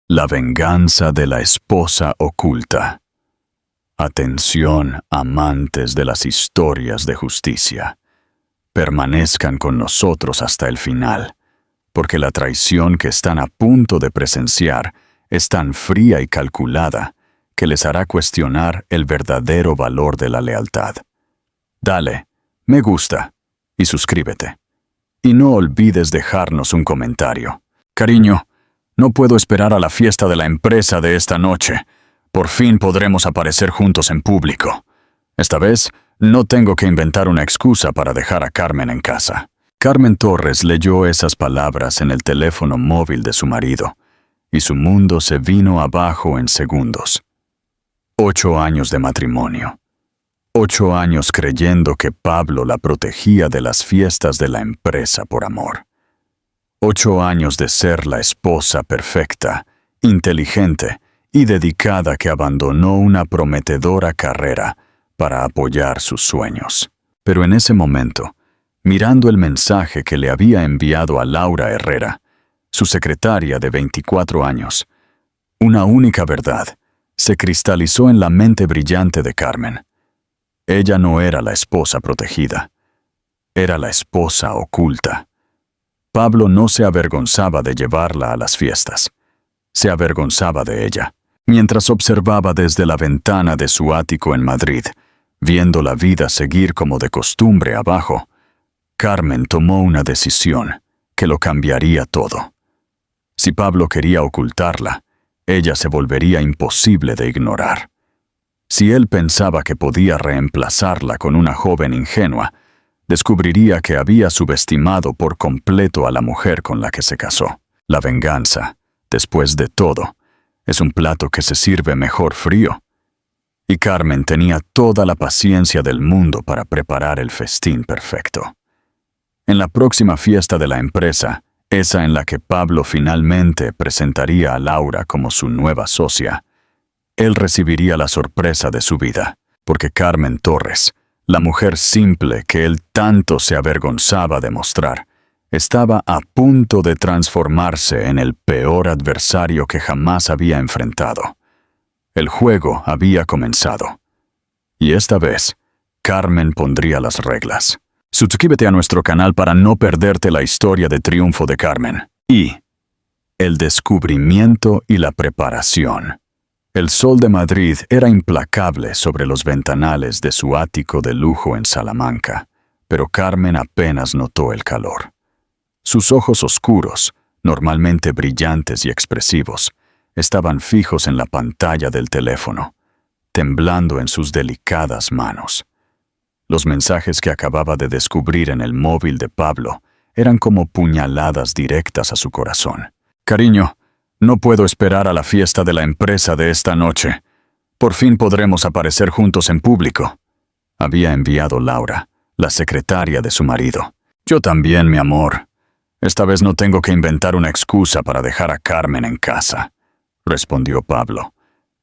La venganza de la esposa oculta. Atención, amantes de las historias de justicia. Permanezcan con nosotros hasta el final, porque la traición que están a punto de presenciar es tan fría y calculada que les hará cuestionar el verdadero valor de la lealtad. Dale, me gusta y suscríbete. Y no olvides dejarnos un comentario. Cariño, no puedo esperar a la fiesta de la empresa de esta noche. Por fin podremos aparecer juntos en público. Esta vez, no tengo que inventar una excusa para dejar a Carmen en casa. Carmen Torres leyó esas palabras en el teléfono móvil de su marido, y su mundo se vino abajo en segundos. 8 años de matrimonio. 8 años creyendo que Pablo la protegía de las fiestas de la empresa por amor. 8 años de ser la esposa perfecta, inteligente y dedicada que abandonó una prometedora carrera para apoyar sus sueños. Pero en ese momento, mirando el mensaje que le había enviado a Laura Herrera, su secretaria de 24 años, una única verdad se cristalizó en la mente brillante de Carmen. Ella no era la esposa protegida, era la esposa oculta. Pablo no se avergonzaba de llevarla a las fiestas, se avergonzaba de ella. Mientras observaba desde la ventana de su ático en Madrid, viendo la vida seguir como de costumbre abajo, Carmen tomó una decisión que lo cambiaría todo. Si Pablo quería ocultarla, ella se volvería imposible de ignorar. Si él pensaba que podía reemplazarla con una joven ingenua, descubriría que había subestimado por completo a la mujer con la que se casó. La venganza, después de todo, es un plato que se sirve mejor frío. Y Carmen tenía toda la paciencia del mundo para preparar el festín perfecto. En la próxima fiesta de la empresa, esa en la que Pablo finalmente presentaría a Laura como su nueva socia, él recibiría la sorpresa de su vida, porque Carmen Torres, la mujer simple que él tanto se avergonzaba de mostrar, estaba a punto de transformarse en el peor adversario que jamás había enfrentado. El juego había comenzado. Y esta vez, Carmen pondría las reglas. Suscríbete a nuestro canal para no perderte la historia de triunfo de Carmen. Y el descubrimiento y la preparación. El sol de Madrid era implacable sobre los ventanales de su ático de lujo en Salamanca, pero Carmen apenas notó el calor. Sus ojos oscuros, normalmente brillantes y expresivos, estaban fijos en la pantalla del teléfono, temblando en sus delicadas manos. Los mensajes que acababa de descubrir en el móvil de Pablo eran como puñaladas directas a su corazón. Cariño, no puedo esperar a la fiesta de la empresa de esta noche. Por fin podremos aparecer juntos en público. Había enviado Laura, la secretaria de su marido. Yo también, mi amor. Esta vez no tengo que inventar una excusa para dejar a Carmen en casa, respondió Pablo,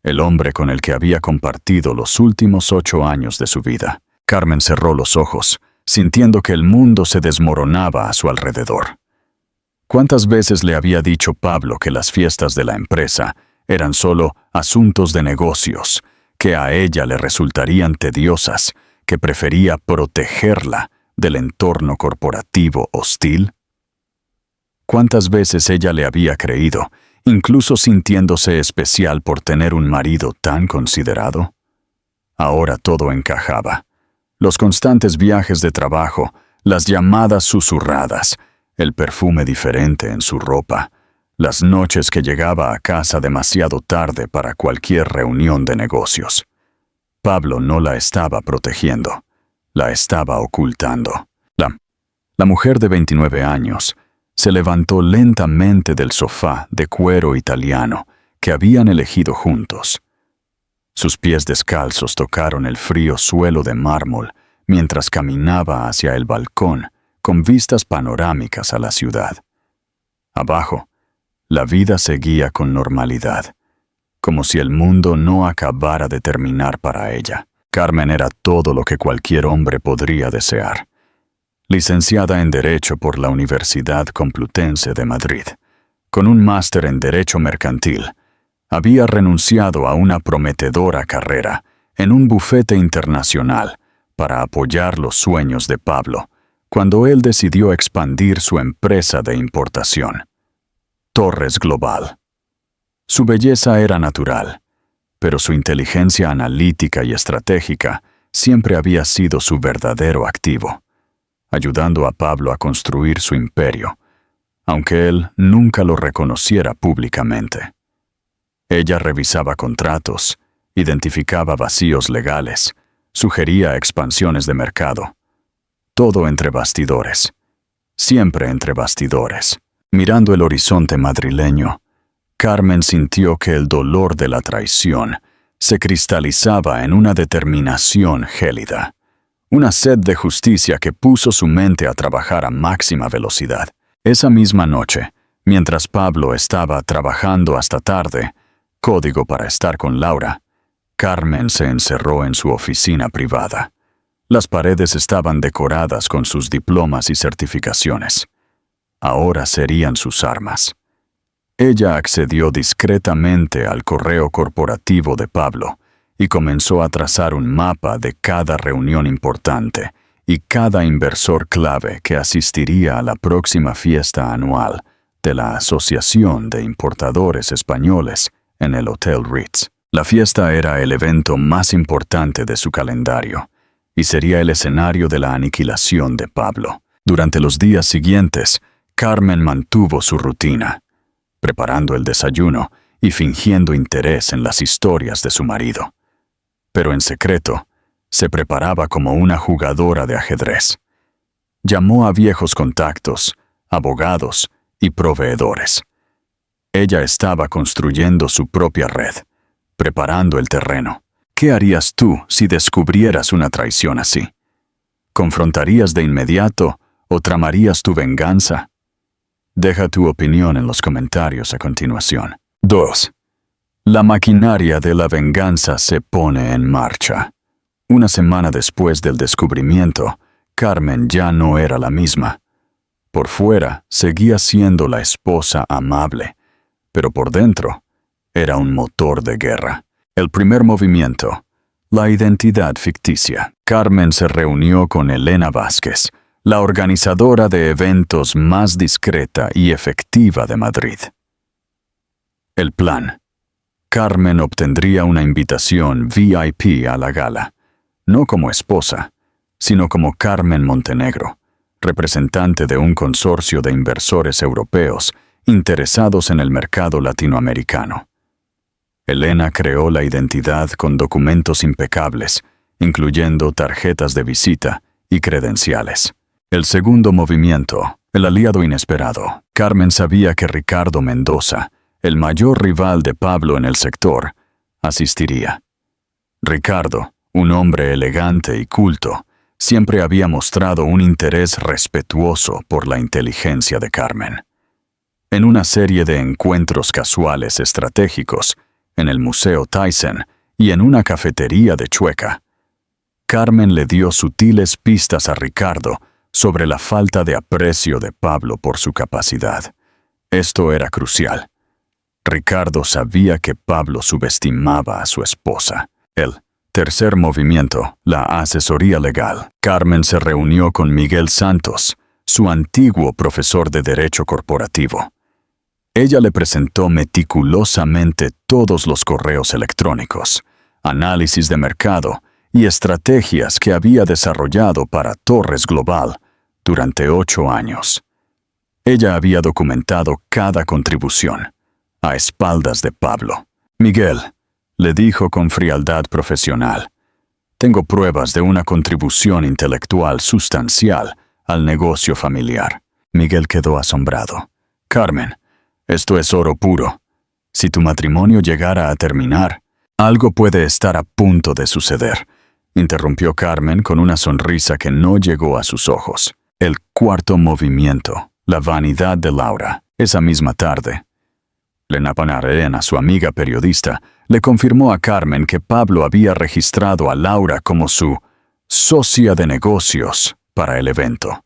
el hombre con el que había compartido los últimos 8 años de su vida. Carmen cerró los ojos, sintiendo que el mundo se desmoronaba a su alrededor. ¿Cuántas veces le había dicho Pablo que las fiestas de la empresa eran solo asuntos de negocios, que a ella le resultarían tediosas, que prefería protegerla del entorno corporativo hostil? ¿Cuántas veces ella le había creído, incluso sintiéndose especial por tener un marido tan considerado? Ahora todo encajaba. Los constantes viajes de trabajo, las llamadas susurradas, el perfume diferente en su ropa, las noches que llegaba a casa demasiado tarde para cualquier reunión de negocios. Pablo no la estaba protegiendo, la estaba ocultando. La mujer de 29 años se levantó lentamente del sofá de cuero italiano que habían elegido juntos. Sus pies descalzos tocaron el frío suelo de mármol mientras caminaba hacia el balcón con vistas panorámicas a la ciudad. Abajo, la vida seguía con normalidad, como si el mundo no acabara de terminar para ella. Carmen era todo lo que cualquier hombre podría desear. Licenciada en Derecho por la Universidad Complutense de Madrid, con un máster en Derecho Mercantil, había renunciado a una prometedora carrera en un bufete internacional para apoyar los sueños de Pablo, cuando él decidió expandir su empresa de importación, Torres Global. Su belleza era natural, pero su inteligencia analítica y estratégica siempre había sido su verdadero activo, ayudando a Pablo a construir su imperio, aunque él nunca lo reconociera públicamente. Ella revisaba contratos, identificaba vacíos legales, sugería expansiones de mercado. Todo entre bastidores, siempre entre bastidores. Mirando el horizonte madrileño, Carmen sintió que el dolor de la traición se cristalizaba en una determinación gélida, una sed de justicia que puso su mente a trabajar a máxima velocidad. Esa misma noche, mientras Pablo estaba trabajando hasta tarde, código para estar con Laura, Carmen se encerró en su oficina privada. Las paredes estaban decoradas con sus diplomas y certificaciones. Ahora serían sus armas. Ella accedió discretamente al correo corporativo de Pablo y comenzó a trazar un mapa de cada reunión importante y cada inversor clave que asistiría a la próxima fiesta anual de la Asociación de Importadores Españoles en el Hotel Ritz. La fiesta era el evento más importante de su calendario y sería el escenario de la aniquilación de Pablo. Durante los días siguientes, Carmen mantuvo su rutina, preparando el desayuno y fingiendo interés en las historias de su marido. Pero en secreto, se preparaba como una jugadora de ajedrez. Llamó a viejos contactos, abogados y proveedores. Ella estaba construyendo su propia red, preparando el terreno. ¿Qué harías tú si descubrieras una traición así? ¿Confrontarías de inmediato o tramarías tu venganza? Deja tu opinión en los comentarios a continuación. 2. La maquinaria de la venganza se pone en marcha. Una semana después del descubrimiento, Carmen ya no era la misma. Por fuera seguía siendo la esposa amable, pero por dentro era un motor de guerra. El primer movimiento, la identidad ficticia. Carmen se reunió con Elena Vázquez, la organizadora de eventos más discreta y efectiva de Madrid. El plan. Carmen obtendría una invitación VIP a la gala, no como esposa, sino como Carmen Montenegro, representante de un consorcio de inversores europeos interesados en el mercado latinoamericano. Elena creó la identidad con documentos impecables, incluyendo tarjetas de visita y credenciales. El segundo movimiento, el aliado inesperado. Carmen sabía que Ricardo Mendoza, el mayor rival de Pablo en el sector, asistiría. Ricardo, un hombre elegante y culto, siempre había mostrado un interés respetuoso por la inteligencia de Carmen. En una serie de encuentros casuales estratégicos, en el Museo Thyssen y en una cafetería de Chueca, Carmen le dio sutiles pistas a Ricardo sobre la falta de aprecio de Pablo por su capacidad. Esto era crucial. Ricardo sabía que Pablo subestimaba a su esposa. El tercer movimiento, la asesoría legal. Carmen se reunió con Miguel Santos, su antiguo profesor de Derecho Corporativo. Ella le presentó meticulosamente todos los correos electrónicos, análisis de mercado y estrategias que había desarrollado para Torres Global durante 8 años. Ella había documentado cada contribución, a espaldas de Pablo. Miguel, le dijo con frialdad profesional, tengo pruebas de una contribución intelectual sustancial al negocio familiar. Miguel quedó asombrado. Carmen, esto es oro puro. Si tu matrimonio llegara a terminar, algo puede estar a punto de suceder, interrumpió Carmen con una sonrisa que no llegó a sus ojos. El cuarto movimiento, la vanidad de Laura. Esa misma tarde, Lena Panarena, su amiga periodista, le confirmó a Carmen que Pablo había registrado a Laura como su socia de negocios para el evento,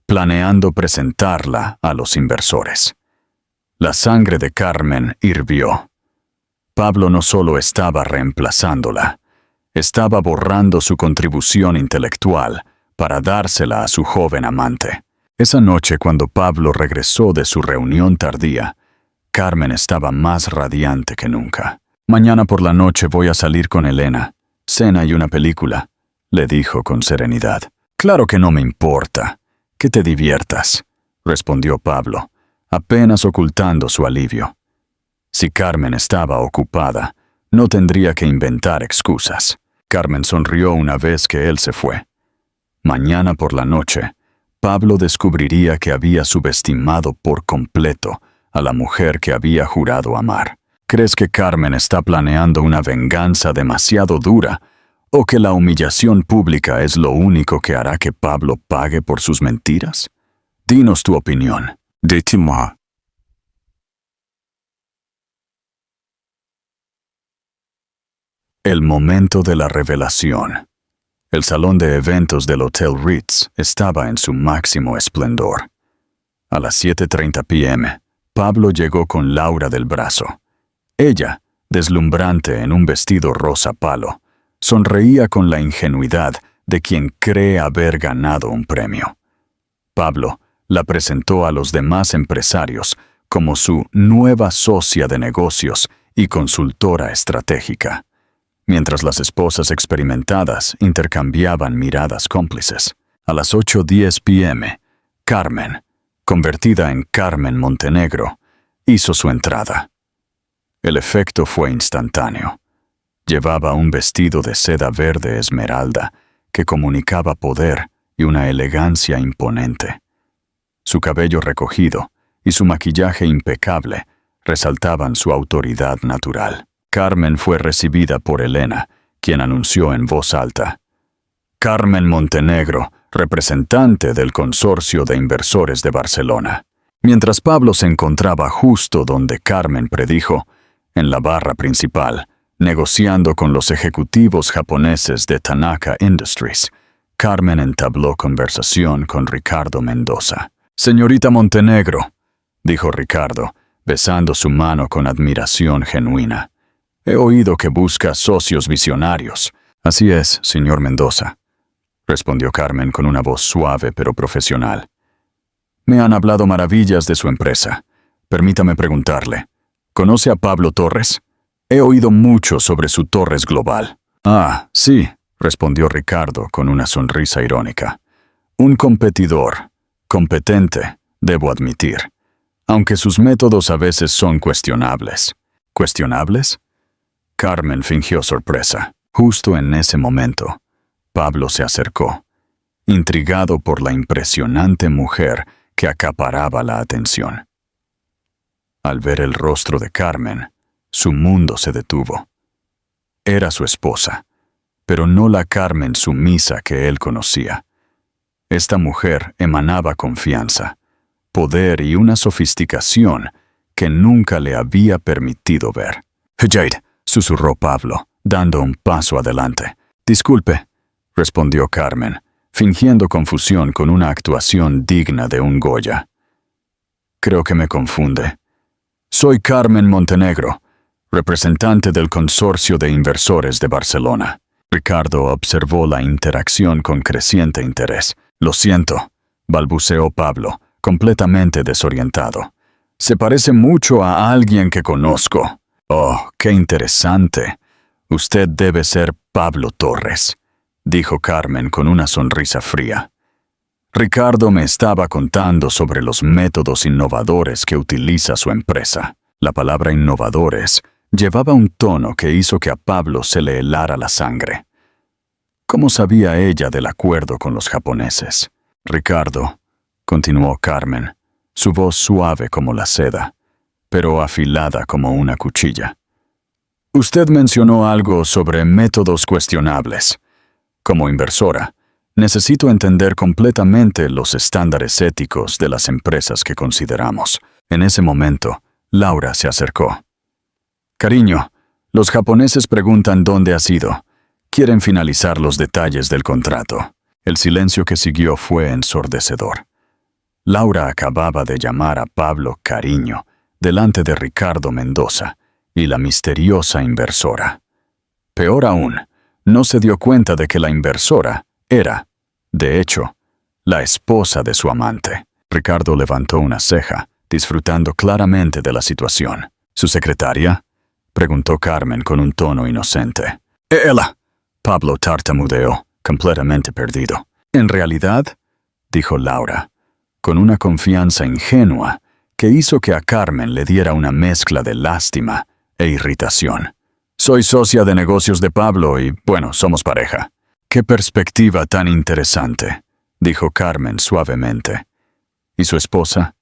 planeando presentarla a los inversores. La sangre de Carmen hirvió. Pablo no solo estaba reemplazándola, estaba borrando su contribución intelectual para dársela a su joven amante. Esa noche, cuando Pablo regresó de su reunión tardía, Carmen estaba más radiante que nunca. «Mañana por la noche voy a salir con Elena. Cena y una película», le dijo con serenidad. «Claro que no me importa. Que te diviertas», respondió Pablo, apenas ocultando su alivio. Si Carmen estaba ocupada, no tendría que inventar excusas. Carmen sonrió una vez que él se fue. Mañana por la noche, Pablo descubriría que había subestimado por completo a la mujer que había jurado amar. ¿Crees que Carmen está planeando una venganza demasiado dura o que la humillación pública es lo único que hará que Pablo pague por sus mentiras? Dinos tu opinión. Dites-moi. El momento de la revelación. El salón de eventos del Hotel Ritz estaba en su máximo esplendor. A las 7:30 p.m., Pablo llegó con Laura del brazo. Ella, deslumbrante en un vestido rosa palo, sonreía con la ingenuidad de quien cree haber ganado un premio. Pablo la presentó a los demás empresarios como su nueva socia de negocios y consultora estratégica, mientras las esposas experimentadas intercambiaban miradas cómplices. A las 8:10 p.m., Carmen, convertida en Carmen Montenegro, hizo su entrada. El efecto fue instantáneo. Llevaba un vestido de seda verde esmeralda que comunicaba poder y una elegancia imponente. Su cabello recogido y su maquillaje impecable resaltaban su autoridad natural. Carmen fue recibida por Elena, quien anunció en voz alta: «Carmen Montenegro, representante del Consorcio de Inversores de Barcelona». Mientras Pablo se encontraba justo donde Carmen predijo, en la barra principal, negociando con los ejecutivos japoneses de Tanaka Industries, Carmen entabló conversación con Ricardo Mendoza. «Señorita Montenegro», dijo Ricardo, besando su mano con admiración genuina, «he oído que busca socios visionarios». «Así es, señor Mendoza», respondió Carmen con una voz suave pero profesional. «Me han hablado maravillas de su empresa. Permítame preguntarle, ¿conoce a Pablo Torres? He oído mucho sobre su Torres Global». «Ah, sí», respondió Ricardo con una sonrisa irónica. «Un competidor, competente, debo admitir, aunque sus métodos a veces son cuestionables». «¿Cuestionables?». Carmen fingió sorpresa. Justo en ese momento, Pablo se acercó, intrigado por la impresionante mujer que acaparaba la atención. Al ver el rostro de Carmen, su mundo se detuvo. Era su esposa, pero no la Carmen sumisa que él conocía. Esta mujer emanaba confianza, poder y una sofisticación que nunca le había permitido ver. «Jade», susurró Pablo, dando un paso adelante. «Disculpe», respondió Carmen, fingiendo confusión con una actuación digna de un Goya. «Creo que me confunde. Soy Carmen Montenegro, representante del Consorcio de Inversores de Barcelona». Ricardo observó la interacción con creciente interés. «Lo siento», balbuceó Pablo, completamente desorientado. «Se parece mucho a alguien que conozco». «Oh, qué interesante. Usted debe ser Pablo Torres», dijo Carmen con una sonrisa fría. «Ricardo me estaba contando sobre los métodos innovadores que utiliza su empresa». La palabra innovadores llevaba un tono que hizo que a Pablo se le helara la sangre. ¿Cómo sabía ella del acuerdo con los japoneses? «Ricardo», continuó Carmen, su voz suave como la seda, pero afilada como una cuchilla. «Usted mencionó algo sobre métodos cuestionables. Como inversora, necesito entender completamente los estándares éticos de las empresas que consideramos». En ese momento, Laura se acercó. «Cariño, los japoneses preguntan dónde has ido. Quieren finalizar los detalles del contrato». El silencio que siguió fue ensordecedor. Laura acababa de llamar a Pablo cariño delante de Ricardo Mendoza y la misteriosa inversora. Peor aún, no se dio cuenta de que la inversora era, de hecho, la esposa de su amante. Ricardo levantó una ceja, disfrutando claramente de la situación. ¿Su secretaria?, preguntó Carmen con un tono inocente. «Ella», Pablo tartamudeó, completamente perdido. «En realidad», dijo Laura, con una confianza ingenua que hizo que a Carmen le diera una mezcla de lástima e irritación. «Soy socia de negocios de Pablo y, bueno, somos pareja». «Qué perspectiva tan interesante», dijo Carmen suavemente. «¿Y su esposa?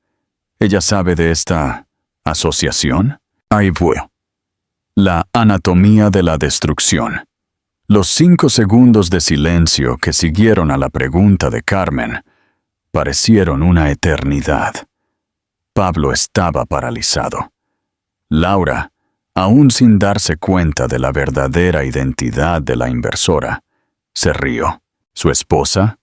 ¿Ella sabe de esta asociación?» Ahí fue. La anatomía de la destrucción. Los 5 segundos de silencio que siguieron a la pregunta de Carmen parecieron una eternidad. Pablo estaba paralizado. Laura, aún sin darse cuenta de la verdadera identidad de la inversora, se rió. ¿Su esposa?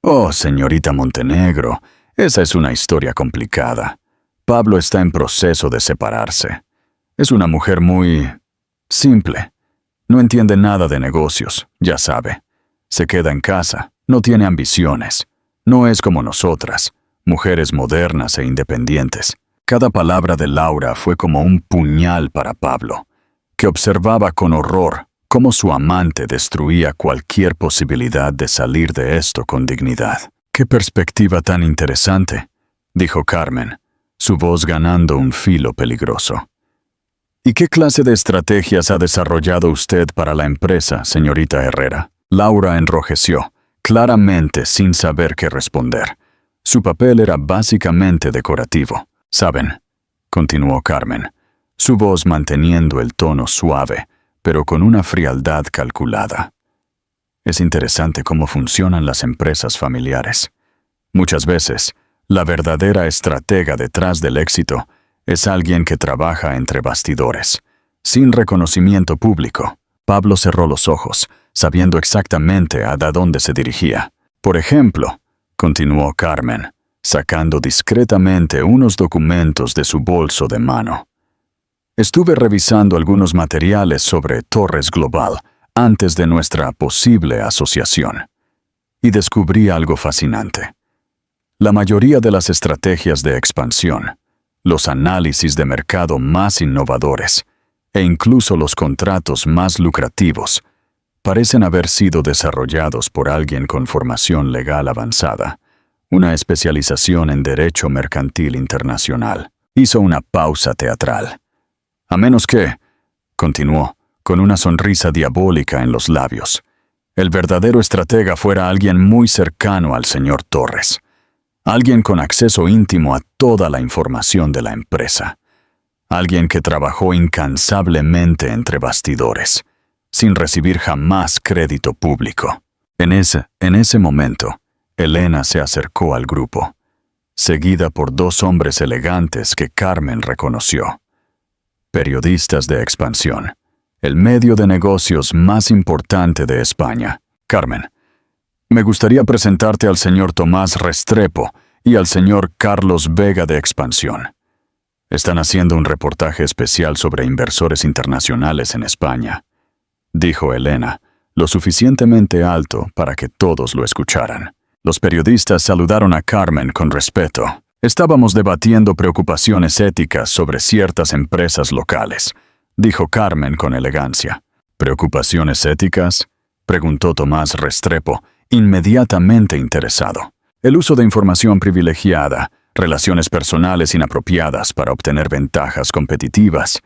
Oh, señorita Montenegro, esa es una historia complicada. Pablo está en proceso de separarse. Es una mujer muy simple. No entiende nada de negocios, ya sabe. Se queda en casa, no tiene ambiciones. No es como nosotras, mujeres modernas e independientes. Cada palabra de Laura fue como un puñal para Pablo, que observaba con horror cómo su amante destruía cualquier posibilidad de salir de esto con dignidad. «Qué perspectiva tan interesante», dijo Carmen, su voz ganando un filo peligroso. «¿Y qué clase de estrategias ha desarrollado usted para la empresa, señorita Herrera?» Laura enrojeció, claramente sin saber qué responder. Su papel era básicamente decorativo. «¿Saben?», continuó Carmen, su voz manteniendo el tono suave, pero con una frialdad calculada. «Es interesante cómo funcionan las empresas familiares. Muchas veces, la verdadera estratega detrás del éxito es alguien que trabaja entre bastidores, sin reconocimiento público». Pablo cerró los ojos, sabiendo exactamente a dónde se dirigía. «Por ejemplo», continuó Carmen, sacando discretamente unos documentos de su bolso de mano. «Estuve revisando algunos materiales sobre Torres Global antes de nuestra posible asociación, y descubrí algo fascinante. La mayoría de las estrategias de expansión, los análisis de mercado más innovadores e incluso los contratos más lucrativos parecen haber sido desarrollados por alguien con formación legal avanzada, una especialización en derecho mercantil internacional». Hizo una pausa teatral. «A menos que», continuó, con una sonrisa diabólica en los labios, «el verdadero estratega fuera alguien muy cercano al señor Torres. Alguien con acceso íntimo a toda la información de la empresa. Alguien que trabajó incansablemente entre bastidores, sin recibir jamás crédito público». En ese momento, Elena se acercó al grupo, seguida por 2 hombres elegantes que Carmen reconoció. Periodistas de expansión, el medio de negocios más importante de España. «Carmen, me gustaría presentarte al señor Tomás Restrepo y al señor Carlos Vega de Expansión. Están haciendo un reportaje especial sobre inversores internacionales en España», dijo Elena, lo suficientemente alto para que todos lo escucharan. Los periodistas saludaron a Carmen con respeto. «Estábamos debatiendo preocupaciones éticas sobre ciertas empresas locales», dijo Carmen con elegancia. «¿Preocupaciones éticas?», preguntó Tomás Restrepo, inmediatamente interesado. «El uso de información privilegiada, relaciones personales inapropiadas para obtener ventajas competitivas».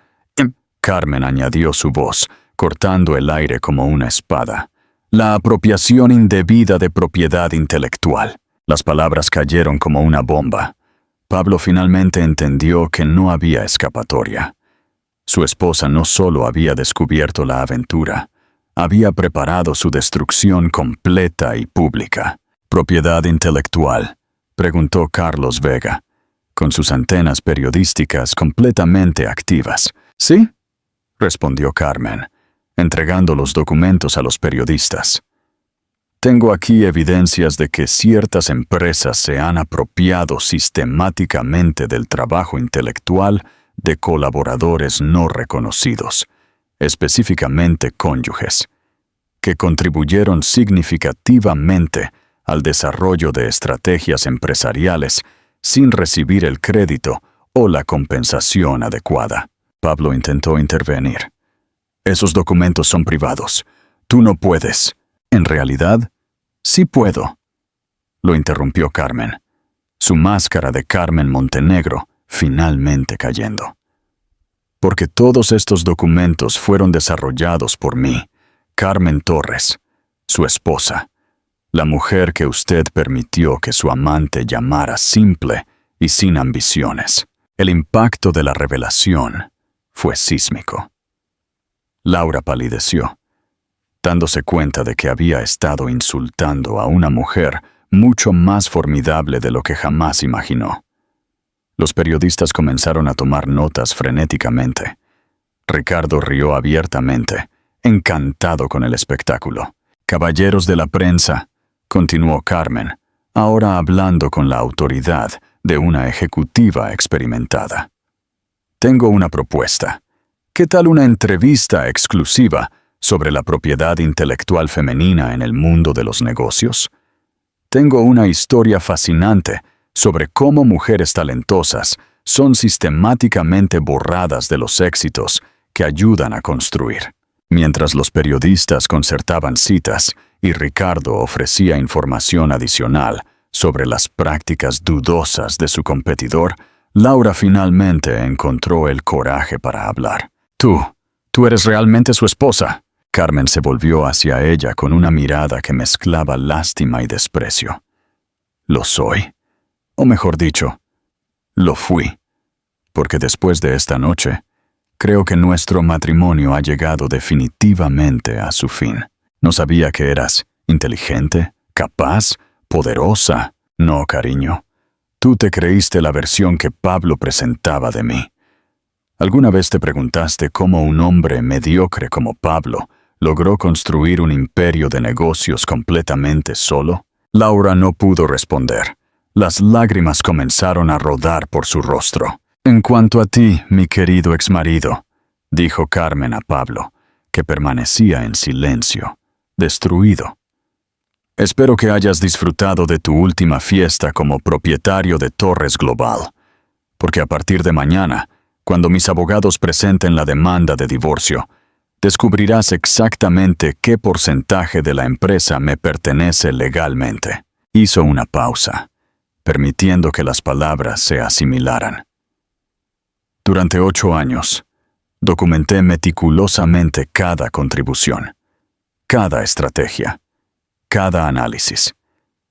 Carmen añadió su voz, cortando el aire como una espada. «La apropiación indebida de propiedad intelectual». Las palabras cayeron como una bomba. Pablo finalmente entendió que no había escapatoria. Su esposa no solo había descubierto la aventura, había preparado su destrucción completa y pública. «¿Propiedad intelectual?», preguntó Carlos Vega, con sus antenas periodísticas completamente activas. «¿Sí?», respondió Carmen, entregando los documentos a los periodistas. Tengo aquí evidencias de que ciertas empresas se han apropiado sistemáticamente del trabajo intelectual de colaboradores no reconocidos, específicamente cónyuges, que contribuyeron significativamente al desarrollo de estrategias empresariales sin recibir el crédito o la compensación adecuada. Pablo intentó intervenir. Esos documentos son privados. Tú no puedes. En realidad, sí puedo. Lo interrumpió Carmen, su máscara de Carmen Montenegro finalmente cayendo. Porque todos estos documentos fueron desarrollados por mí, Carmen Torres, su esposa, la mujer que usted permitió que su amante llamara simple y sin ambiciones. El impacto de la revelación fue sísmico. Laura palideció, dándose cuenta de que había estado insultando a una mujer mucho más formidable de lo que jamás imaginó. Los periodistas comenzaron a tomar notas frenéticamente. Ricardo rió abiertamente, encantado con el espectáculo. «Caballeros de la prensa», continuó Carmen, ahora hablando con la autoridad de una ejecutiva experimentada. «Tengo una propuesta. ¿Qué tal una entrevista exclusiva sobre la propiedad intelectual femenina en el mundo de los negocios? Tengo una historia fascinante sobre cómo mujeres talentosas son sistemáticamente borradas de los éxitos que ayudan a construir». Mientras los periodistas concertaban citas y Ricardo ofrecía información adicional sobre las prácticas dudosas de su competidor, Laura finalmente encontró el coraje para hablar. Tú eres realmente su esposa». Carmen se volvió hacia ella con una mirada que mezclaba lástima y desprecio. «¿Lo soy? O mejor dicho, lo fui. Porque después de esta noche, creo que nuestro matrimonio ha llegado definitivamente a su fin. No sabía que eras inteligente, capaz, poderosa. No, cariño. Tú te creíste la versión que Pablo presentaba de mí. ¿Alguna vez te preguntaste cómo un hombre mediocre como Pablo logró construir un imperio de negocios completamente solo?» Laura no pudo responder. Las lágrimas comenzaron a rodar por su rostro. «En cuanto a ti, mi querido exmarido», dijo Carmen a Pablo, que permanecía en silencio, destruido. «Espero que hayas disfrutado de tu última fiesta como propietario de Torres Global, porque a partir de mañana, cuando mis abogados presenten la demanda de divorcio, descubrirás exactamente qué porcentaje de la empresa me pertenece legalmente». Hizo una pausa, permitiendo que las palabras se asimilaran. «Durante 8 años, documenté meticulosamente cada contribución, cada estrategia, cada análisis.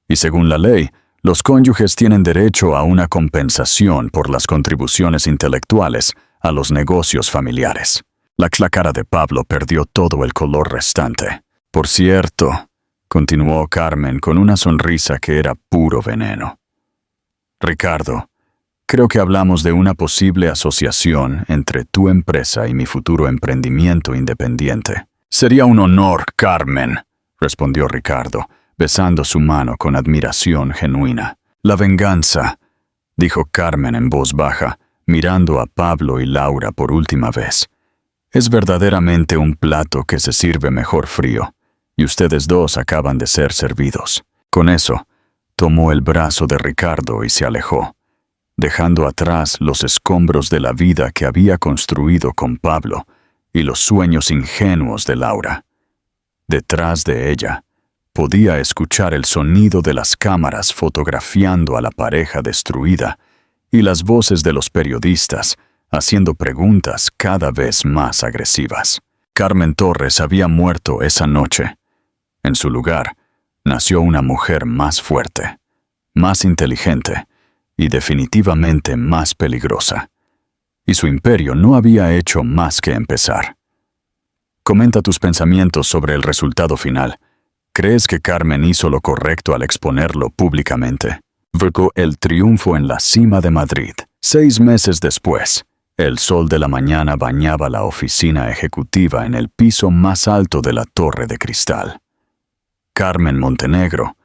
Y según la ley, los cónyuges tienen derecho a una compensación por las contribuciones intelectuales a los negocios familiares». La cara de Pablo perdió todo el color restante. «Por cierto», continuó Carmen con una sonrisa que era puro veneno. «Ricardo, creo que hablamos de una posible asociación entre tu empresa y mi futuro emprendimiento independiente». «Sería un honor, Carmen», respondió Ricardo, besando su mano con admiración genuina. «La venganza», dijo Carmen en voz baja, mirando a Pablo y Laura por última vez, «es verdaderamente un plato que se sirve mejor frío, y ustedes dos acaban de ser servidos». Con eso, tomó el brazo de Ricardo y se alejó, dejando atrás los escombros de la vida que había construido con Pablo y los sueños ingenuos de Laura. Detrás de ella, podía escuchar el sonido de las cámaras fotografiando a la pareja destruida y las voces de los periodistas haciendo preguntas cada vez más agresivas. Carmen Torres había muerto esa noche. En su lugar, nació una mujer más fuerte, más inteligente y definitivamente más peligrosa. Y su imperio no había hecho más que empezar. Comenta tus pensamientos sobre el resultado final. ¿Crees que Carmen hizo lo correcto al exponerlo públicamente? Vio el triunfo en la cima de Madrid. 6 meses después, el sol de la mañana bañaba la oficina ejecutiva en el piso más alto de la Torre de Cristal. Carmen Montenegro,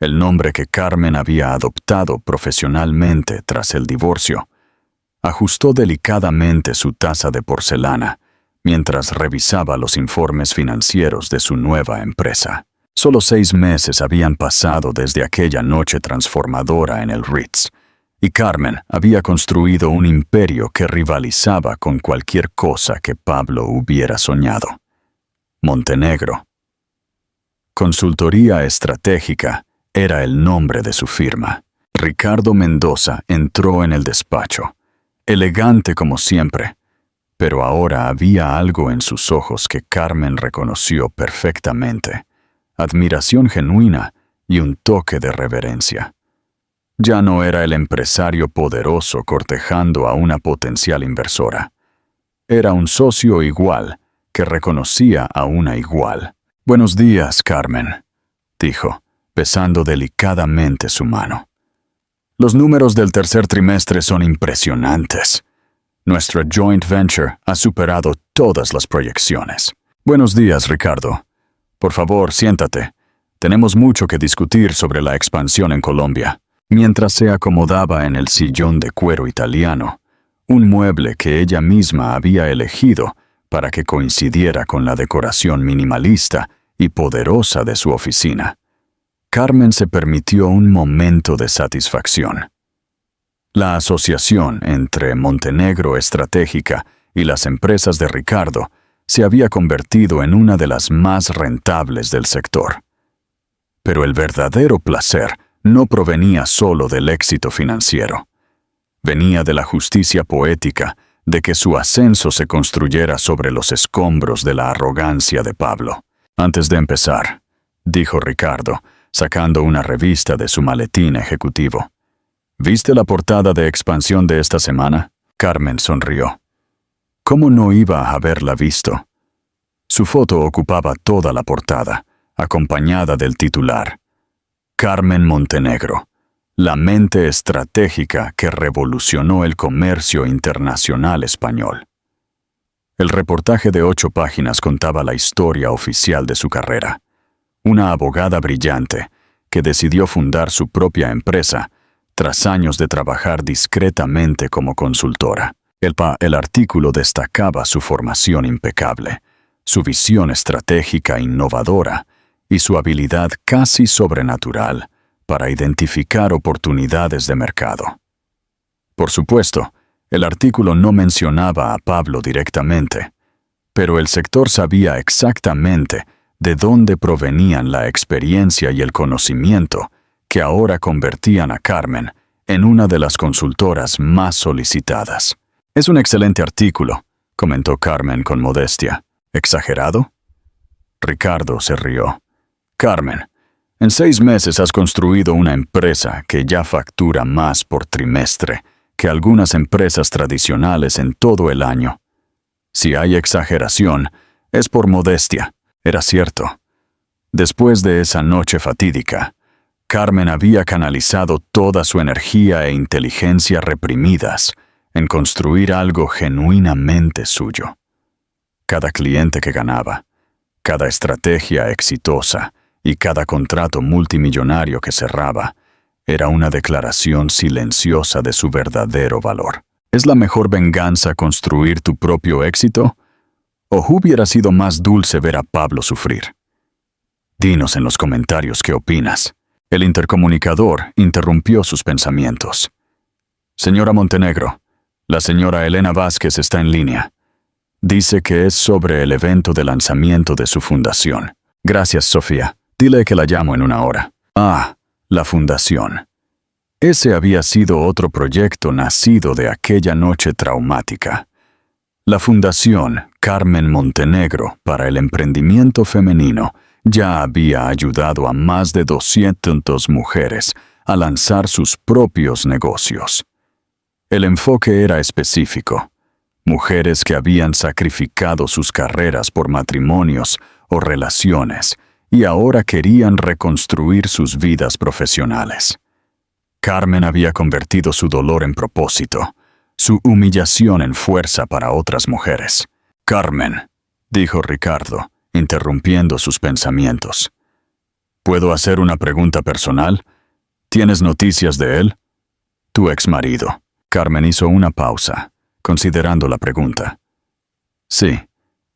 el nombre que Carmen había adoptado profesionalmente tras el divorcio, ajustó delicadamente su taza de porcelana mientras revisaba los informes financieros de su nueva empresa. Solo 6 meses habían pasado desde aquella noche transformadora en el Ritz, y Carmen había construido un imperio que rivalizaba con cualquier cosa que Pablo hubiera soñado. Montenegro. Consultoría Estratégica era el nombre de su firma. Ricardo Mendoza entró en el despacho, elegante como siempre, pero ahora había algo en sus ojos que Carmen reconoció perfectamente: admiración genuina y un toque de reverencia. Ya no era el empresario poderoso cortejando a una potencial inversora. Era un socio igual que reconocía a una igual. «Buenos días, Carmen», dijo, besando delicadamente su mano. «Los números del tercer trimestre son impresionantes. Nuestra joint venture ha superado todas las proyecciones». «Buenos días, Ricardo. Por favor, siéntate. Tenemos mucho que discutir sobre la expansión en Colombia». Mientras se acomodaba en el sillón de cuero italiano, un mueble que ella misma había elegido para que coincidiera con la decoración minimalista y poderosa de su oficina, Carmen se permitió un momento de satisfacción. La asociación entre Montenegro Estratégica y las empresas de Ricardo se había convertido en una de las más rentables del sector. Pero el verdadero placer no provenía solo del éxito financiero. Venía de la justicia poética de que su ascenso se construyera sobre los escombros de la arrogancia de Pablo. «Antes de empezar», dijo Ricardo, sacando una revista de su maletín ejecutivo. «¿Viste la portada de expansión de esta semana?» Carmen sonrió. ¿Cómo no iba a haberla visto? Su foto ocupaba toda la portada, acompañada del titular: Carmen Montenegro, la mente estratégica que revolucionó el comercio internacional español. El reportaje de 8 páginas contaba la historia oficial de su carrera. Una abogada brillante que decidió fundar su propia empresa tras años de trabajar discretamente como consultora. El artículo destacaba su formación impecable, su visión estratégica innovadora y su habilidad casi sobrenatural para identificar oportunidades de mercado. Por supuesto, el artículo no mencionaba a Pablo directamente, pero el sector sabía exactamente de dónde provenían la experiencia y el conocimiento que ahora convertían a Carmen en una de las consultoras más solicitadas. «Es un excelente artículo», comentó Carmen con modestia. «¿Exagerado?» Ricardo se rió. «Carmen, en 6 meses has construido una empresa que ya factura más por trimestre que algunas empresas tradicionales en todo el año. Si hay exageración, es por modestia». Era cierto. Después de esa noche fatídica, Carmen había canalizado toda su energía e inteligencia reprimidas en construir algo genuinamente suyo. Cada cliente que ganaba, cada estrategia exitosa y cada contrato multimillonario que cerraba era una declaración silenciosa de su verdadero valor. ¿Es la mejor venganza construir tu propio éxito? ¿O hubiera sido más dulce ver a Pablo sufrir? Dinos en los comentarios qué opinas. El intercomunicador interrumpió sus pensamientos. «Señora Montenegro, la señora Elena Vázquez está en línea. Dice que es sobre el evento de lanzamiento de su fundación». «Gracias, Sofía. Dile que la llamo en 1 hora». Ah, la fundación. Ese había sido otro proyecto nacido de aquella noche traumática. La Fundación Carmen Montenegro para el Emprendimiento Femenino ya había ayudado a más de 200 mujeres a lanzar sus propios negocios. El enfoque era específico: mujeres que habían sacrificado sus carreras por matrimonios o relaciones y ahora querían reconstruir sus vidas profesionales. Carmen había convertido su dolor en propósito, su humillación en fuerza para otras mujeres. «Carmen», dijo Ricardo, interrumpiendo sus pensamientos, ¿Puedo hacer una pregunta personal? ¿Tienes noticias de él? Tu exmarido. Carmen hizo una pausa, considerando la pregunta. Sí,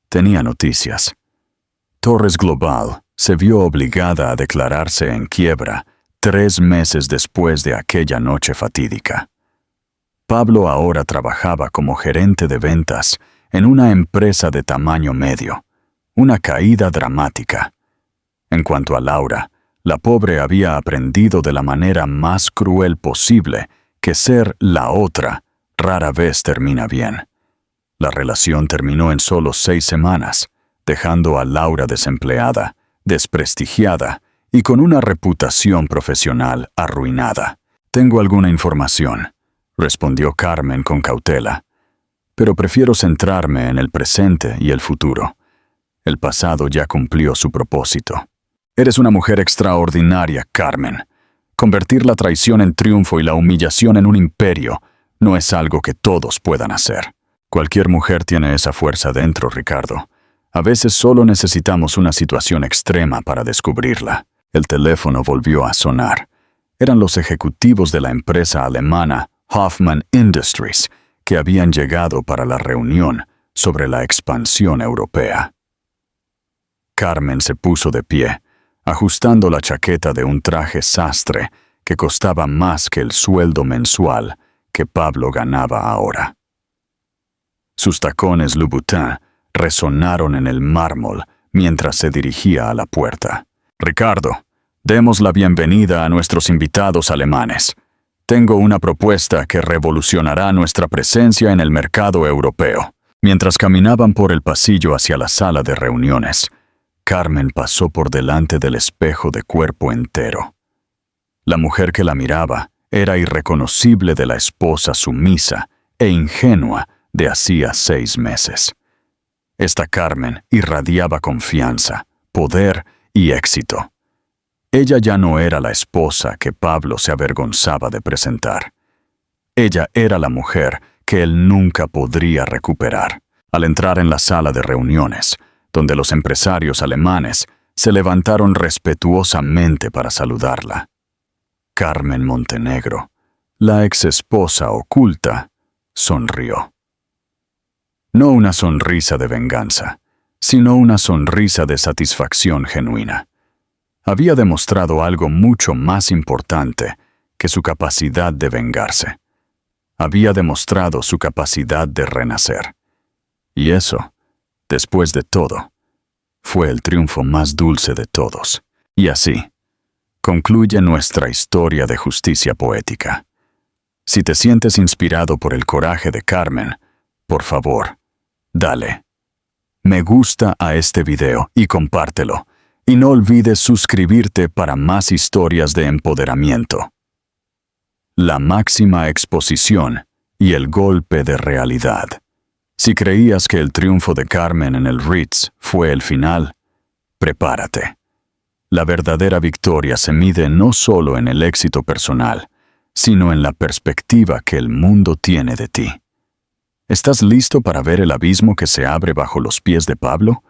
tenía noticias. Torres Global se vio obligada a declararse en quiebra 3 meses después de aquella noche fatídica. Pablo ahora trabajaba como gerente de ventas en una empresa de tamaño medio. Una caída dramática. En cuanto a Laura, la pobre había aprendido de la manera más cruel posible que ser la otra rara vez termina bien. La relación terminó en solo 6 semanas, dejando a Laura desempleada, desprestigiada y con una reputación profesional arruinada. Tengo alguna información, respondió Carmen con cautela, pero prefiero centrarme en el presente y el futuro. El pasado ya cumplió su propósito. Eres una mujer extraordinaria, Carmen. Convertir la traición en triunfo y la humillación en un imperio no es algo que todos puedan hacer. Cualquier mujer tiene esa fuerza dentro, Ricardo. A veces solo necesitamos una situación extrema para descubrirla. El teléfono volvió a sonar. Eran los ejecutivos de la empresa alemana Hoffman Industries que habían llegado para la reunión sobre la expansión europea. Carmen se puso de pie, ajustando la chaqueta de un traje sastre que costaba más que el sueldo mensual que Pablo ganaba ahora. Sus tacones Louboutin resonaron en el mármol mientras se dirigía a la puerta. Ricardo, demos la bienvenida a nuestros invitados alemanes. Tengo una propuesta que revolucionará nuestra presencia en el mercado europeo. Mientras caminaban por el pasillo hacia la sala de reuniones, Carmen pasó por delante del espejo de cuerpo entero. La mujer que la miraba era irreconocible de la esposa sumisa e ingenua de hacía 6 meses. Esta Carmen irradiaba confianza, poder y éxito. Ella ya no era la esposa que Pablo se avergonzaba de presentar. Ella era la mujer que él nunca podría recuperar. Al entrar en la sala de reuniones, donde los empresarios alemanes se levantaron respetuosamente para saludarla, Carmen Montenegro, la exesposa oculta, sonrió. No una sonrisa de venganza, sino una sonrisa de satisfacción genuina. Había demostrado algo mucho más importante que su capacidad de vengarse. Había demostrado su capacidad de renacer. Y eso, después de todo, fue el triunfo más dulce de todos. Y así, concluye nuestra historia de justicia poética. Si te sientes inspirado por el coraje de Carmen, por favor, dale me gusta a este video y compártelo. Y no olvides suscribirte para más historias de empoderamiento. La máxima exposición y el golpe de realidad. Si creías que el triunfo de Carmen en el Ritz fue el final, prepárate. La verdadera victoria se mide no solo en el éxito personal, sino en la perspectiva que el mundo tiene de ti. ¿Estás listo para ver el abismo que se abre bajo los pies de Pablo?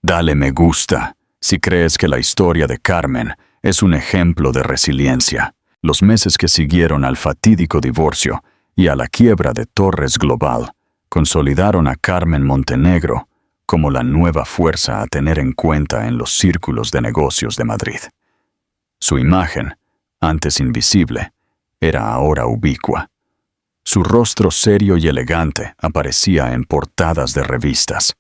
Dale me gusta si crees que la historia de Carmen es un ejemplo de resiliencia. Los meses que siguieron al fatídico divorcio y a la quiebra de Torres Global consolidaron a Carmen Montenegro como la nueva fuerza a tener en cuenta en los círculos de negocios de Madrid. Su imagen, antes invisible, era ahora ubicua. Su rostro serio y elegante aparecía en portadas de revistas,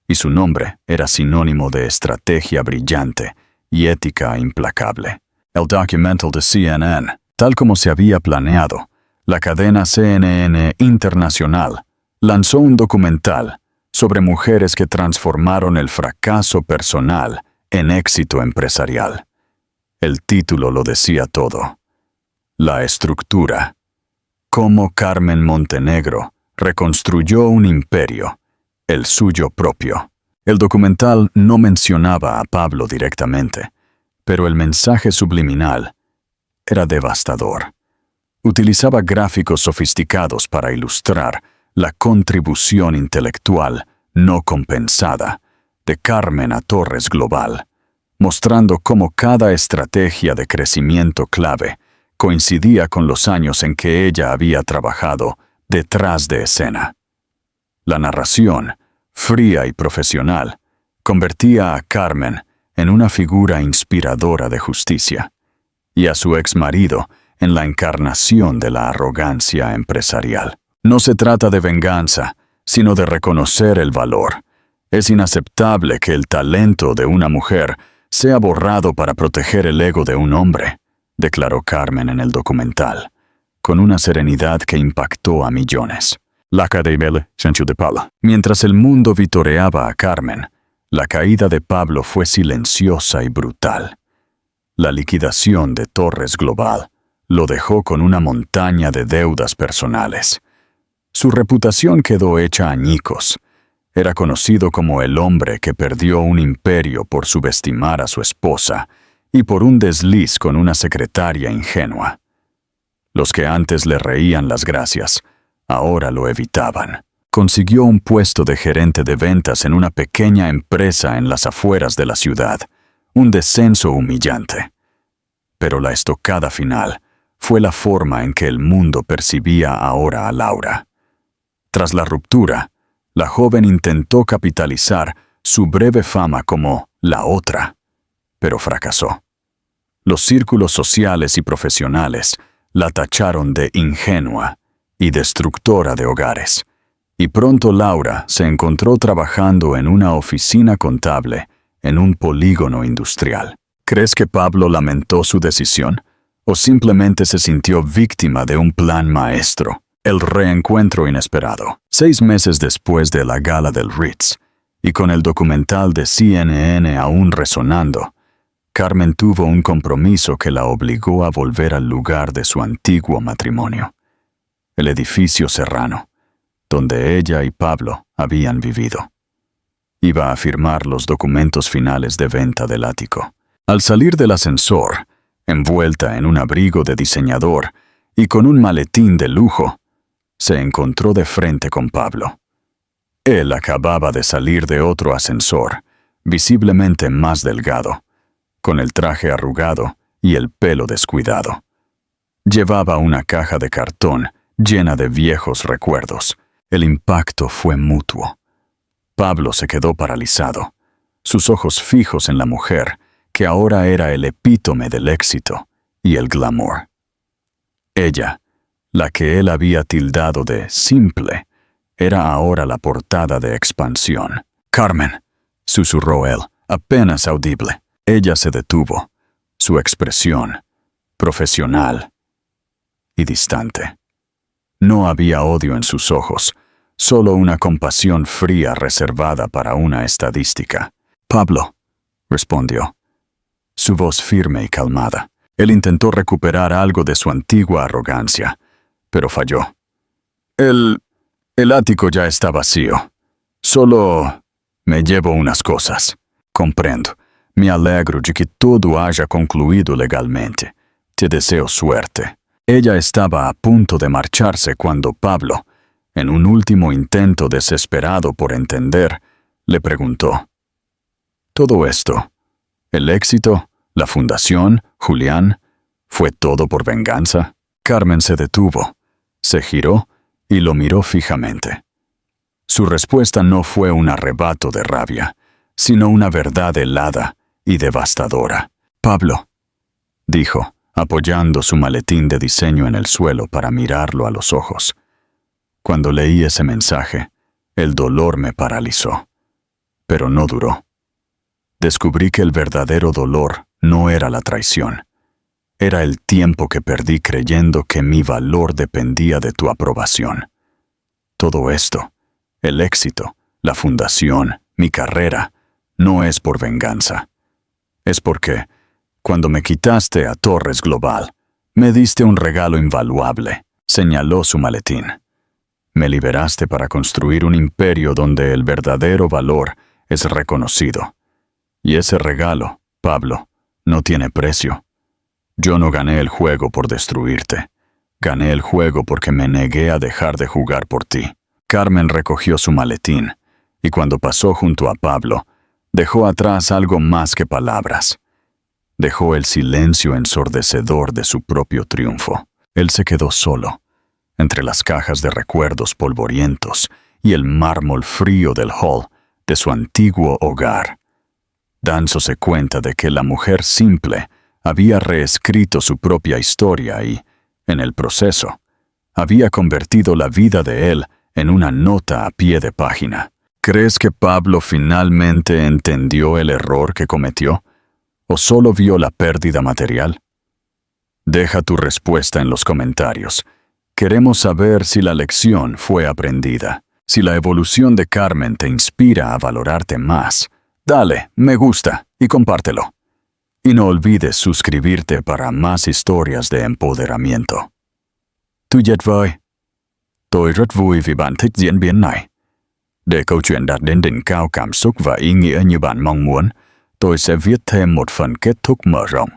y su nombre era sinónimo de estrategia brillante y ética implacable. El documental de CNN, tal como se había planeado, la cadena CNN Internacional lanzó un documental sobre mujeres que transformaron el fracaso personal en éxito empresarial. El título lo decía todo. La estructura. Cómo Carmen Montenegro reconstruyó un imperio, el suyo propio. El documental no mencionaba a Pablo directamente, pero el mensaje subliminal era devastador. Utilizaba gráficos sofisticados para ilustrar la contribución intelectual no compensada de Carmen a Torres Global, mostrando cómo cada estrategia de crecimiento clave coincidía con los años en que ella había trabajado detrás de escena. La narración, fría y profesional, convertía a Carmen en una figura inspiradora de justicia, y a su exmarido en la encarnación de la arrogancia empresarial. No se trata de venganza, sino de reconocer el valor. Es inaceptable que el talento de una mujer sea borrado para proteger el ego de un hombre, declaró Carmen en el documental, con una serenidad que impactó a millones. Mientras el mundo vitoreaba a Carmen, la caída de Pablo fue silenciosa y brutal. La liquidación de Torres Global lo dejó con una montaña de deudas personales. Su reputación quedó hecha añicos. Era conocido como el hombre que perdió un imperio por subestimar a su esposa y por un desliz con una secretaria ingenua. Los que antes le reían las gracias, ahora lo evitaban. Consiguió un puesto de gerente de ventas en una pequeña empresa en las afueras de la ciudad, un descenso humillante. Pero la estocada final fue la forma en que el mundo percibía ahora a Laura. Tras la ruptura, la joven intentó capitalizar su breve fama como la otra, pero fracasó. Los círculos sociales y profesionales la tacharon de ingenua y destructora de hogares, y pronto Laura se encontró trabajando en una oficina contable en un polígono industrial. ¿Crees que Pablo lamentó su decisión? ¿O simplemente se sintió víctima de un plan maestro? El reencuentro inesperado. 6 meses después de la gala del Ritz, y con el documental de CNN aún resonando, Carmen tuvo un compromiso que la obligó a volver al lugar de su antiguo matrimonio, el edificio Serrano, donde ella y Pablo habían vivido. Iba a firmar los documentos finales de venta del ático. Al salir del ascensor, envuelta en un abrigo de diseñador y con un maletín de lujo, se encontró de frente con Pablo. Él acababa de salir de otro ascensor, visiblemente más delgado, con el traje arrugado y el pelo descuidado. Llevaba una caja de cartón llena de viejos recuerdos. El impacto fue mutuo. Pablo se quedó paralizado, sus ojos fijos en la mujer, que ahora era el epítome del éxito y el glamour. Ella, la que él había tildado de simple, era ahora la portada de expansión. «Carmen», susurró él, apenas audible. Ella se detuvo, su expresión, profesional y distante. No había odio en sus ojos, solo una compasión fría reservada para una estadística. «Pablo», respondió, su voz firme y calmada. Él intentó recuperar algo de su antigua arrogancia, pero falló. El ático ya está vacío. Solo me llevo unas cosas. Comprendo. Me alegro de que todo haya concluido legalmente. Te deseo suerte. Ella estaba a punto de marcharse cuando Pablo, en un último intento desesperado por entender, le preguntó: «¿Todo esto, el éxito, la fundación, Julián, fue todo por venganza?» Carmen se detuvo, se giró y lo miró fijamente. Su respuesta no fue un arrebato de rabia, sino una verdad helada y devastadora. «Pablo», dijo, apoyando su maletín de diseño en el suelo para mirarlo a los ojos. Cuando leí ese mensaje, el dolor me paralizó, pero no duró. Descubrí que el verdadero dolor no era la traición. Era el tiempo que perdí creyendo que mi valor dependía de tu aprobación. Todo esto, el éxito, la fundación, mi carrera, no es por venganza. Es porque, cuando me quitaste a Torres Global, me diste un regalo invaluable, señaló su maletín. Me liberaste para construir un imperio donde el verdadero valor es reconocido. Y ese regalo, Pablo, no tiene precio. Yo no gané el juego por destruirte. Gané el juego porque me negué a dejar de jugar por ti. Carmen recogió su maletín, y cuando pasó junto a Pablo, Dejó atrás algo más que palabras. Dejó el silencio ensordecedor de su propio triunfo. Él se quedó solo, entre las cajas de recuerdos polvorientos y el mármol frío del hall de su antiguo hogar, dándose cuenta de que la mujer simple había reescrito su propia historia y, en el proceso, había convertido la vida de él en una nota a pie de página. ¿Crees que Pablo finalmente entendió el error que cometió? ¿O solo vio la pérdida material? Deja tu respuesta en los comentarios. Queremos saber si la lección fue aprendida. Si la evolución de Carmen te inspira a valorarte más, dale me gusta y compártelo. Y no olvides suscribirte para más historias de empoderamiento. Tôi Nhật vời. Tôi rất vui vì bạn thích diễn biến này. Để câu chuyện đạt đến đỉnh cao cảm xúc và ý nghĩa như bạn mong muốn, tôi sẽ viết thêm một phần kết thúc mở rộng,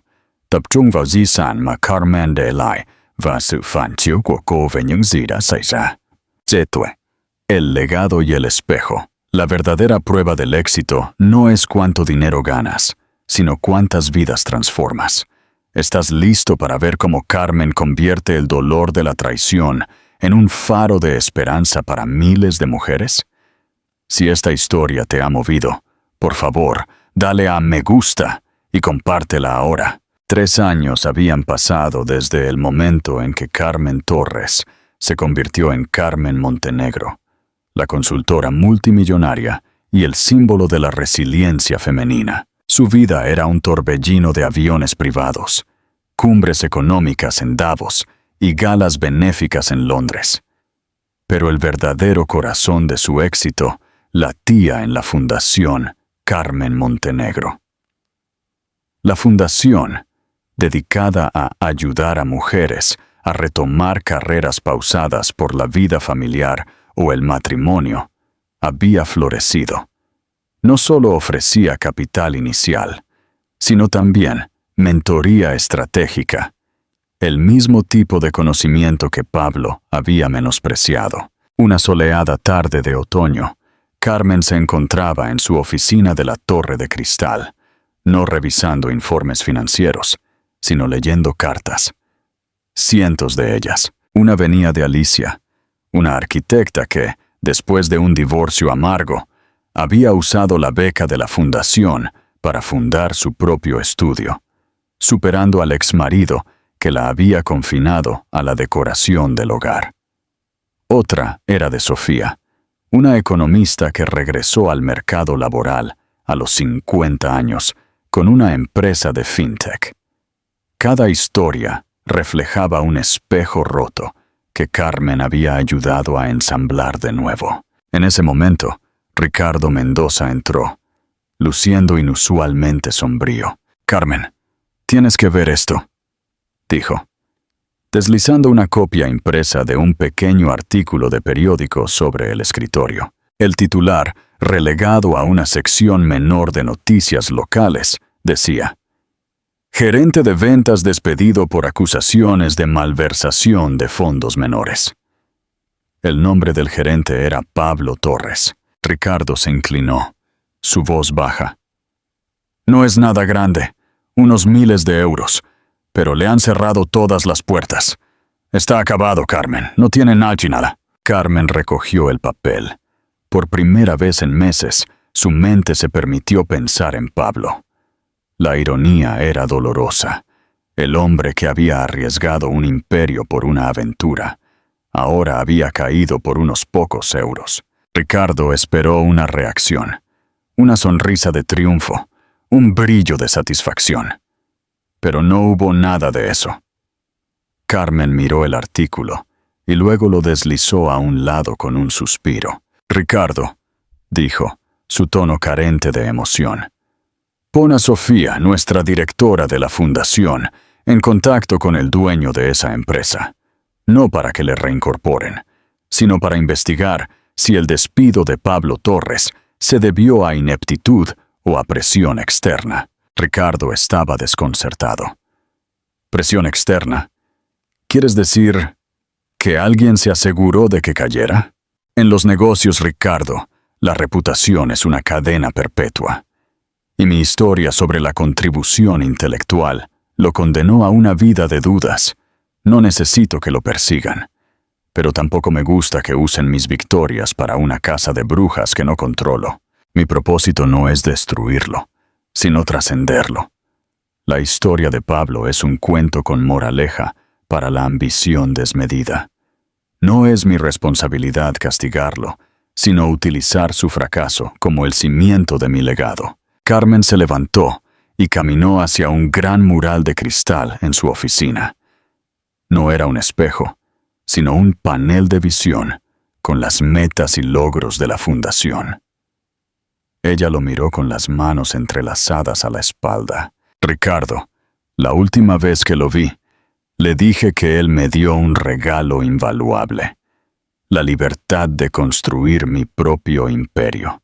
tập trung vào di sản mà Carmen để lại và sự phản chiếu của cô về những gì đã xảy ra. Zetue, el legado y el espejo. La verdadera prueba del éxito no es cuánto dinero ganas, sino cuántas vidas transformas. ¿Estás listo para ver cómo Carmen convierte el dolor de la traición en un faro de esperanza para miles de mujeres? Si esta historia te ha movido, por favor, dale a me gusta y compártela ahora. 3 años habían pasado desde el momento en que Carmen Torres se convirtió en Carmen Montenegro, la consultora multimillonaria y el símbolo de la resiliencia femenina. Su vida era un torbellino de aviones privados, cumbres económicas en Davos y galas benéficas en Londres. Pero el verdadero corazón de su éxito latía en la Fundación Carmen Montenegro. La fundación, dedicada a ayudar a mujeres a retomar carreras pausadas por la vida familiar o el matrimonio, había florecido. No solo ofrecía capital inicial, sino también mentoría estratégica, el mismo tipo de conocimiento que Pablo había menospreciado. Una soleada tarde de otoño, Carmen se encontraba en su oficina de la Torre de Cristal, no revisando informes financieros, sino leyendo cartas. Cientos de ellas. Una venía de Alicia, una arquitecta que, después de un divorcio amargo, había usado la beca de la fundación para fundar su propio estudio, superando al exmarido que la había confinado a la decoración del hogar. Otra era de Sofía, una economista que regresó al mercado laboral a los 50 años con una empresa de fintech. Cada historia reflejaba un espejo roto que Carmen había ayudado a ensamblar de nuevo. En ese momento, Ricardo Mendoza entró, luciendo inusualmente sombrío. «Carmen, tienes que ver esto», dijo, deslizando una copia impresa de un pequeño artículo de periódico sobre el escritorio. El titular, relegado a una sección menor de noticias locales, decía: «Gerente de ventas despedido por acusaciones de malversación de fondos menores». El nombre del gerente era Pablo Torres. Ricardo se inclinó, su voz baja. «No es nada grande, unos miles de euros, pero le han cerrado todas las puertas. Está acabado, Carmen, no tiene nada». Carmen recogió el papel. Por primera vez en meses, su mente se permitió pensar en Pablo. La ironía era dolorosa. El hombre que había arriesgado un imperio por una aventura, ahora había caído por unos pocos euros. Ricardo esperó una reacción, una sonrisa de triunfo, un brillo de satisfacción. Pero no hubo nada de eso. Carmen miró el artículo y luego lo deslizó a un lado con un suspiro. «Ricardo», dijo, su tono carente de emoción, «pon a Sofía, nuestra directora de la fundación, en contacto con el dueño de esa empresa, no para que le reincorporen, sino para investigar si el despido de Pablo Torres se debió a ineptitud o a presión externa». Ricardo estaba desconcertado. «¿Presión externa? ¿Quieres decir que alguien se aseguró de que cayera?» En los negocios, Ricardo, la reputación es una cadena perpetua. y mi historia sobre la contribución intelectual lo condenó a una vida de dudas. No necesito que lo persigan, pero tampoco me gusta que usen mis victorias para una casa de brujas que no controlo. Mi propósito no es destruirlo, sino trascenderlo. La historia de Pablo es un cuento con moraleja para la ambición desmedida. No es mi responsabilidad castigarlo, sino utilizar su fracaso como el cimiento de mi legado. Carmen se levantó y caminó hacia un gran mural de cristal en su oficina. No era un espejo, sino un panel de visión con las metas y logros de la fundación. Ella lo miró con las manos entrelazadas a la espalda. Ricardo, la última vez que lo vi, le dije que él me dio un regalo invaluable: la libertad de construir mi propio imperio.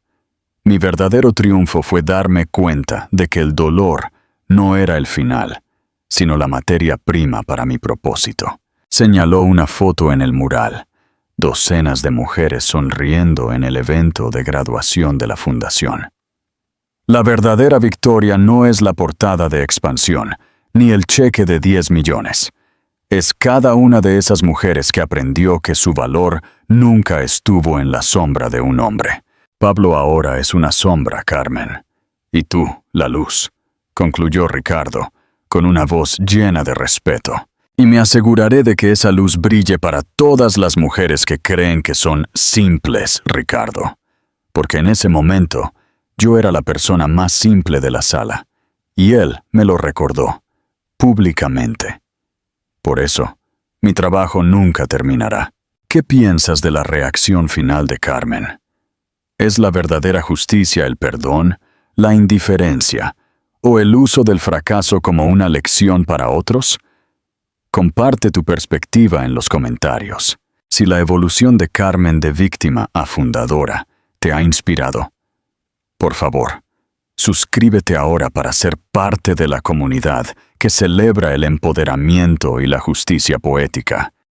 Mi verdadero triunfo fue darme cuenta de que el dolor no era el final, sino la materia prima para mi propósito. Señaló una foto en el mural, docenas de mujeres sonriendo en el evento de graduación de la fundación. La verdadera victoria no es la portada de expansión, ni el cheque de 10 millones. Es cada una de esas mujeres que aprendió que su valor nunca estuvo en la sombra de un hombre. Pablo ahora es una sombra, Carmen. Y tú, la luz, concluyó Ricardo, con una voz llena de respeto. Y me aseguraré de que esa luz brille para todas las mujeres que creen que son simples, Ricardo. Porque en ese momento, yo era la persona más simple de la sala, y él me lo recordó, públicamente. Por eso, mi trabajo nunca terminará. ¿Qué piensas de la reacción final de Carmen? ¿Es la verdadera justicia el perdón, la indiferencia, o el uso del fracaso como una lección para otros? Comparte tu perspectiva en los comentarios. Si la evolución de Carmen de víctima a fundadora te ha inspirado, por favor, suscríbete ahora para ser parte de la comunidad que celebra el empoderamiento y la justicia poética.